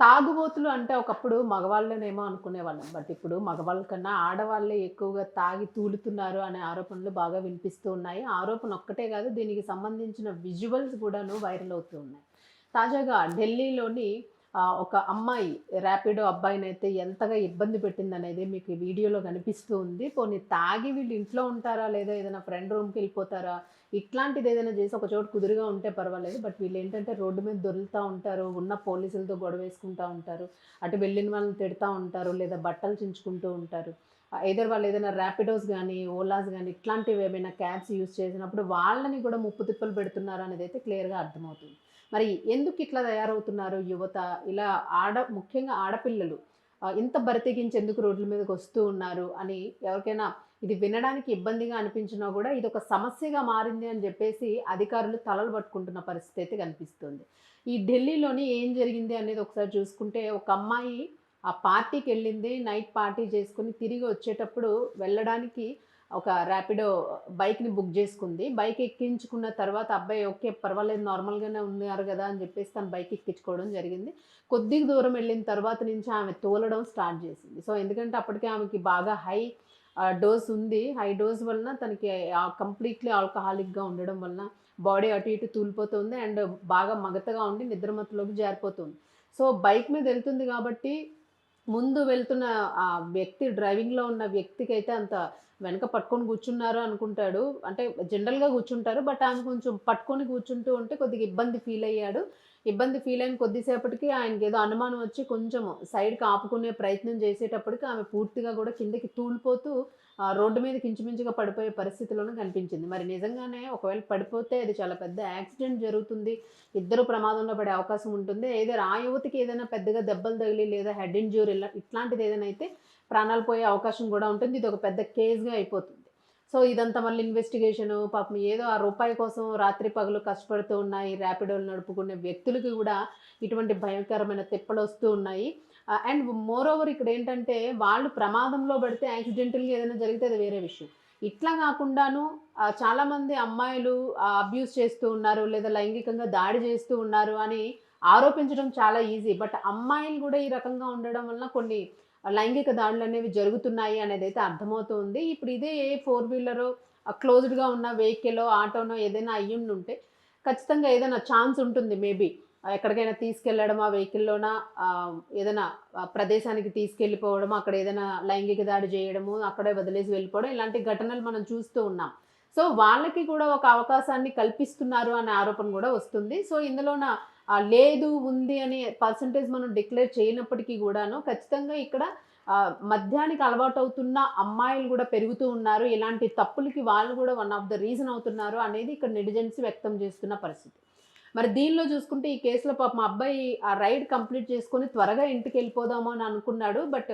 తాగుబోతులు అంటే ఒకప్పుడు మగవాళ్ళనేమో అనుకునేవాళ్ళం. బట్ ఇప్పుడు మగవాళ్ళ కన్నా ఆడవాళ్ళే ఎక్కువగా తాగి తూలుతున్నారు అనే ఆరోపణలు బాగా వినిపిస్తూ ఉన్నాయి. ఆరోపణ ఒక్కటే కాదు, దీనికి సంబంధించిన విజువల్స్ కూడాను వైరల్ అవుతూ ఉన్నాయి. తాజాగా ఢిల్లీలోని ఒక అమ్మాయి ర్యాపిడో అబ్బాయినైతే ఎంతగా ఇబ్బంది పెట్టిందనేది మీకు ఈ వీడియోలో కనిపిస్తూ ఉంది. పోనీ తాగి వీళ్ళు ఇంట్లో ఉంటారా? లేదా ఏదైనా ఫ్రెండ్ రూమ్‌కెళ్ళిపోతారా? ఇట్లాంటిది ఏదైనా చేసి ఒక చోట కుదురుగా ఉంటే పర్వాలేదు. బట్ వీళ్ళేంటంటే రోడ్డు మీద దొర్లుతా ఉంటారు. ఉన్న పోలీసులతో గొడవేసుకుంటా ఉంటారు. అటు వెళ్ళిన వాళ్ళని తిడతా ఉంటారు. లేదా బట్టలు చించుకుంటూ ఉంటారు. ఎయిదర్ వాళ్ళు ఏదైనా ర్యాపిడోస్ గానీ, ఓలాస్ గానీ ఇట్లాంటివి ఏమైనా క్యాబ్స్ యూజ్ చేసినప్పుడు వాళ్ళని కూడా ముప్పు తిప్పలు పెడుతున్నారు అనేదైతే క్లియర్‌గా అర్థమవుతుంది. మరి ఎందుకు ఇట్లా తయారవుతున్నారు యువత? ఇలా ముఖ్యంగా ఆడపిల్లలు ఇంత బరితెగించి ఎందుకు రోడ్ల మీదకొస్తూ ఉన్నారు అని ఎవరికైనా ఇది వినడానికి ఇబ్బందిగా అనిపించినా గూడా ఇదొక సమస్యగా మారింది అని జెప్పేసి అధికారులు తలలు పట్టుకుంటున్న పరిస్థితి అయితే కనిపిస్తుంది. ఈ ఢిల్లీలోని ఏం జరిగింది అనేది ఒకసారి చూసుకుంటే, ఒక అమ్మాయి ఆ పార్టీకెళ్ళింది. నైట్ పార్టీ చేసుకొని తిరిగి వచ్చేటప్పుడు వెళ్ళడానికి ఒక ర్యాపిడో బైక్‌ని బుక్ జేసుకుంది. బైక్ ఎక్కించుకున్న తర్వాత అబ్బాయి ఓకే. పర్వాలేదు నార్మల్‌గానే ఉన్నారు గదా! అని జెప్పేసి తను బైక్ ఎక్కించుకోవడం జరిగింది. కొద్దిగా దూరం వెళ్ళిన తర్వాత నుంచి ఆమె తోలడం స్టార్ట్ జేసింది. సో, ఎందుకంటే అప్పటికే ఆమెకి బాగా డోస్ ఉంది. హై డోస్ వలన తనకి కంప్లీట్‌లీ ఆల్కహాలిక్‌గా ఉండడం వలన బాడీ అటు ఇటు తూలిపోతుంది. అండ్ బాగా మగతగా ఉండి నిద్రమత్తులోకి జారిపోతుంది. సో, బైక్ మీద ఎళ్తుంది గాబట్టి ముందు వెళ్తున్న ఆ వ్యక్తి డ్రైవింగ్‌లో ఉన్న వ్యక్తికైతే అంత వెనక పట్టుకొని కూర్చున్నారు అనుకుంటాడు. అంటే జనరల్‌గా కూర్చుంటారు. బట్ ఆమె కొంచెం పట్టుకొని కూర్చుంటూ ఉంటే కొద్దిగా ఇబ్బంది ఫీల్ అయ్యాడు. ఇబ్బంది ఫీల్ అయిన కొద్దిసేపటికి ఆయనకేదో అనుమానం వచ్చి కొంచెం సైడ్‌కి ఆపుకునే ప్రయత్నం చేసేటప్పటికి ఆమె పూర్తిగా కూడా కిందకి తూలిపోతూ రోడ్డు మీదకి ఇంచుమించుగా పడిపోయే పరిస్థితిలోనే కనిపించింది. మరి నిజంగానే ఒకవేళ పడిపోతే అది చాలా పెద్ద యాక్సిడెంట్ జరుగుతుంది. ఇద్దరు ప్రమాదంలో పడే అవకాశం ఉంటుంది. ఐదర్ ఆ యువతికి ఏదైనా పెద్దగా దెబ్బలు తగిలి లేదా హెడ్ ఇంజ్యూరీ ఇట్లాంటిది ఏదైనా అయితే ప్రాణాలు పోయే అవకాశం గూడా ఉంటుంది. ఇదొక పెద్ద కేస్‌గా అయిపోతుంది. సో, ఇదంతా మళ్ళీ ఇన్వెస్టిగేషను పాపం ఏదో ఆ రూపాయి కోసం రాత్రి పగలు కష్టపడుతూ ఉన్న ఈ ర్యాపిడోలు నడుపుకునే వ్యక్తులకి గూడా ఇటువంటి భయంకరమైన తిప్పలొస్తూ ఉన్నాయి. అండ్ మోరోవర్ ఇక్కడేంటంటే వాళ్ళు ప్రమాదంలో పడితే యాక్సిడెంటల్‌గా ఏదైనా జరిగితే అది వేరే విషయం. ఇట్లా గాకుండాను చాలామంది అమ్మాయిలు అబ్యూజ్ చేస్తూ ఉన్నారు. లేదా లైంగికంగా దాడి చేస్తూ ఉన్నారు అని ఆరోపించడం చాలా ఈజీ. బట్ అమ్మాయిలు గూడా ఈ రకంగా ఉండడం వలన కొన్ని లైంగిక దాడులనేవి జరుగుతున్నాయి అనేదైతే అర్థమవుతూ ఉంది. ఇప్పుడు ఇదే ఏ ఫోర్ వీలరో క్లోజ్డ్‌గా ఉన్న వెహికలో, ఆటోనో ఏదైనా అయ్యుండుంటే ఖచ్చితంగా ఏదైనా ఛాన్స్ ఉంటుంది మేబీ. ఎక్కడికైనా తీసుకెళ్లడం ఆ వెహికల్‌లోన ఏదైనా ప్రదేశానికి తీసుకెళ్ళిపోవడం, అక్కడ ఏదైనా లైంగిక దాడి చేయడము, అక్కడే వదిలేసి వెళ్ళిపోవడం ఇలాంటి ఘటనలు మనం చూస్తూ ఉన్నాం. సో, వాళ్ళకి కూడా ఒక అవకాశాన్ని కల్పిస్తున్నారు అనే ఆరోపణ గూడా వస్తుంది. సో, ఇందులోన లేదు, ఉంది అని పర్సెంటేజ్ మనం డిక్లేర్ చేయనప్పటికీ గూడాను ఖచ్చితంగా ఇక్కడ మద్యానికి అలవాటవుతున్న అమ్మాయిలు గూడా పెరుగుతూ ఉన్నారు. ఇలాంటి తప్పులకి వాళ్ళు గూడా వన్ ఆఫ్ ద రీజన్ అవుతున్నారు అనేది ఇక్కడ నెటిజన్స్ వ్యక్తం చేస్తున్న పరిస్థితి. మరి దీనిలో చూసుకుంటే ఈ కేసులో పాపం ఆ అబ్బాయి ఆ రైడ్ కంప్లీట్ చేసుకొని త్వరగా ఇంటికెళ్ళిపోదాము అని అనుకున్నాడు. బట్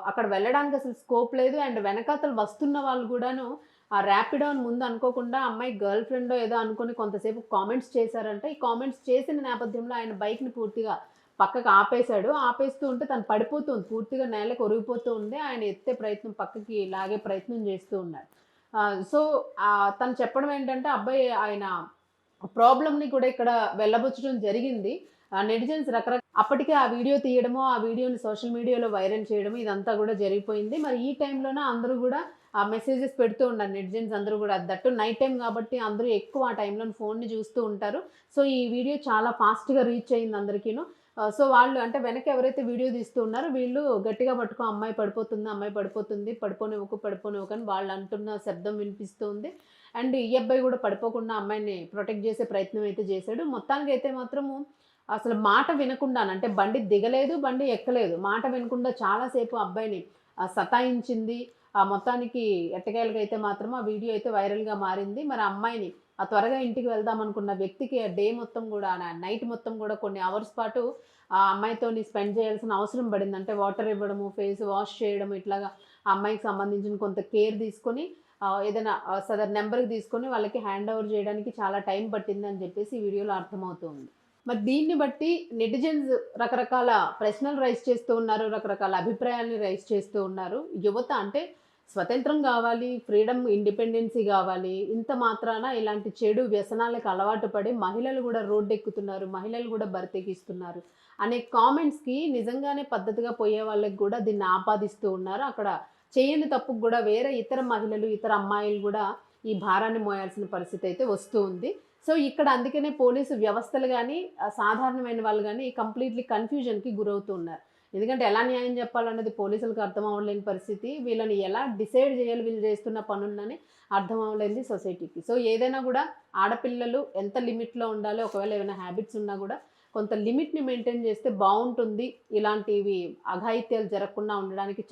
అక్కడ వెళ్ళడానికి అసలు స్కోప్ లేదు. అండ్ వెనకాతల వస్తున్న వాళ్ళు గూడాను ఆ ర్యాపిడో అని ముందు అనుకోకుండా అమ్మాయి గర్ల్ ఫ్రెండో ఏదో అనుకోని కొంతసేపు కామెంట్స్ చేశారంట. ఈ కామెంట్స్ చేసిన నేపథ్యంలో ఆయన బైక్‌ని పూర్తిగా పక్కకు ఆపేశాడు. ఆపేస్తూ ఉంటే తను పడిపోతుంది. పూర్తిగా నేలకు ఒరిగిపోతూ ఉంది. ఆయన ఎత్తే ప్రయత్నం పక్కకి లాగే ప్రయత్నం చేస్తూ ఉన్నాడు. సో, తను చెప్పడం ఏంటంటే అబ్బాయి ఆయన ప్రాబ్లమ్‌ని కూడా ఇక్కడ వెళ్ళబుచ్చడం జరిగింది. నెటిజన్స్ అప్పటికే ఆ వీడియో తీయడము, ఆ వీడియోని సోషల్ మీడియాలో వైరల్ చేయడము ఇదంతా గూడా జరిగిపోయింది. మరి ఈ టైంలోన అందరూ గూడా మెసేజెస్ పెడుతూ ఉన్నారు నెటిజన్స్ అందరూ గూడా. దట్టు నైట్ టైమ్ గాబట్టి అందరూ ఎక్కువ ఆ టైంలోని ఫోన్‌ని చూస్తూ ఉంటారు. సో, ఈ వీడియో చాలా ఫాస్ట్‌గా రీచ్ అయింది అందరికీను. సో, వాళ్ళు అంటే వెనక ఎవరైతే వీడియో తీస్తూ ఉన్నారో వీళ్ళు గట్టిగా పట్టుకో అమ్మాయి పడిపోతుంది, అమ్మాయి పడిపోతుంది, పడిపోనివ్వకు, పడిపోనివ్వకు అని వాళ్ళు అంటున్న శబ్దం వినిపిస్తూ ఉంది. అండ్ ఈ అబ్బాయి గూడా పడిపోకుండా అమ్మాయిని ప్రొటెక్ట్ చేసే ప్రయత్నం అయితే చేశాడు. మొత్తానికైతే మాత్రము అసలు మాట వినకుండాను అంటే బండి దిగలేదు, బండి ఎక్కలేదు. మాట వినకుండా చాలా సేపు అబ్బాయిని సతాయించింది. మొత్తానికి ఎట్టకేలకైతే మాత్రం ఆ వీడియో అయితే వైరల్‌గా మారింది. మరి ఆ అమ్మాయిని త్వరగా ఇంటికి వెళ్దామనుకున్న వ్యక్తికి ఆ డే మొత్తం గూడా నైట్ మొత్తం గూడా కొన్ని అవర్స్ పాటు ఆ అమ్మాయితోని స్పెండ్ చేయాల్సిన అవసరం పడింది. అంటే వాటర్ ఇవ్వడము, ఫేస్ వాష్ చేయడము ఇట్లాగా ఆ అమ్మాయికి సంబంధించిన కొంత కేర్ తీసుకొని ఏదైనా సదర్ నంబర్‌కి తీసుకొని వాళ్ళకి హ్యాండ్ ఓవర్ చేయడానికి చాలా టైం పట్టిందని జెప్పేసి ఈ వీడియోలో అర్థమవుతుంది. మరి దీన్ని బట్టి నెటిజన్స్ రకరకాల ప్రశ్నలు రైజ్ చేస్తూ ఉన్నారు. రకరకాల అభిప్రాయాల్ని రైజ్ చేస్తూ ఉన్నారు. యువత అంటే స్వతంత్రం గావాలి, ఫ్రీడమ్, ఇండిపెండెన్సీ గావాలి. ఇంత మాత్రాన ఇలాంటి చెడు వ్యసనాలకు అలవాటు పడి మహిళలు గూడా రోడ్డెక్కుతున్నారు. మహిళలు గూడా బరితెగిస్తున్నారు అనే కామెంట్స్‌కి నిజంగానే పద్ధతిగా పోయే వాళ్ళకి గూడా దీన్ని ఆపాదిస్తూ ఉన్నారు. అక్కడ చేయని తప్పుకు గూడా వేరే ఇతర మహిళలు, ఇతర అమ్మాయిలు గూడా ఈ భారాన్ని మోయాల్సిన పరిస్థితయితే వస్తూ ఉంది. సో, ఇక్కడ అందుకనే పోలీసు వ్యవస్థలు గాని, సాధారణమైన వాళ్ళు గాని కంప్లీట్‌లీ కన్‌ఫ్యూజన్‌కి గురవుతూ ఉన్నారు. ఎందుకంటే ఎలా న్యాయం జెప్పాలన్నది పోలీసులకు అర్థం అవ్వలేని పరిస్థితి. వీళ్ళని ఎలా డిసైడ్ జేయాలి వీళ్ళు జేస్తున్న పనులని అర్థం అవ్వలేనిది సొసైటీకి. సో, ఏదైనా గూడా ఆడపిల్లలు ఎంత లిమిట్‌లో ఉండాలో, ఒకవేళ ఏమైనా హ్యాబిట్స్ ఉన్నా గూడా కొంత లిమిట్‌ని మెయింటైన్ జేస్తే బావుంటుంది. ఇలాంటివి అఘాయిత్యాలు జరగకుండా ఉండడానికి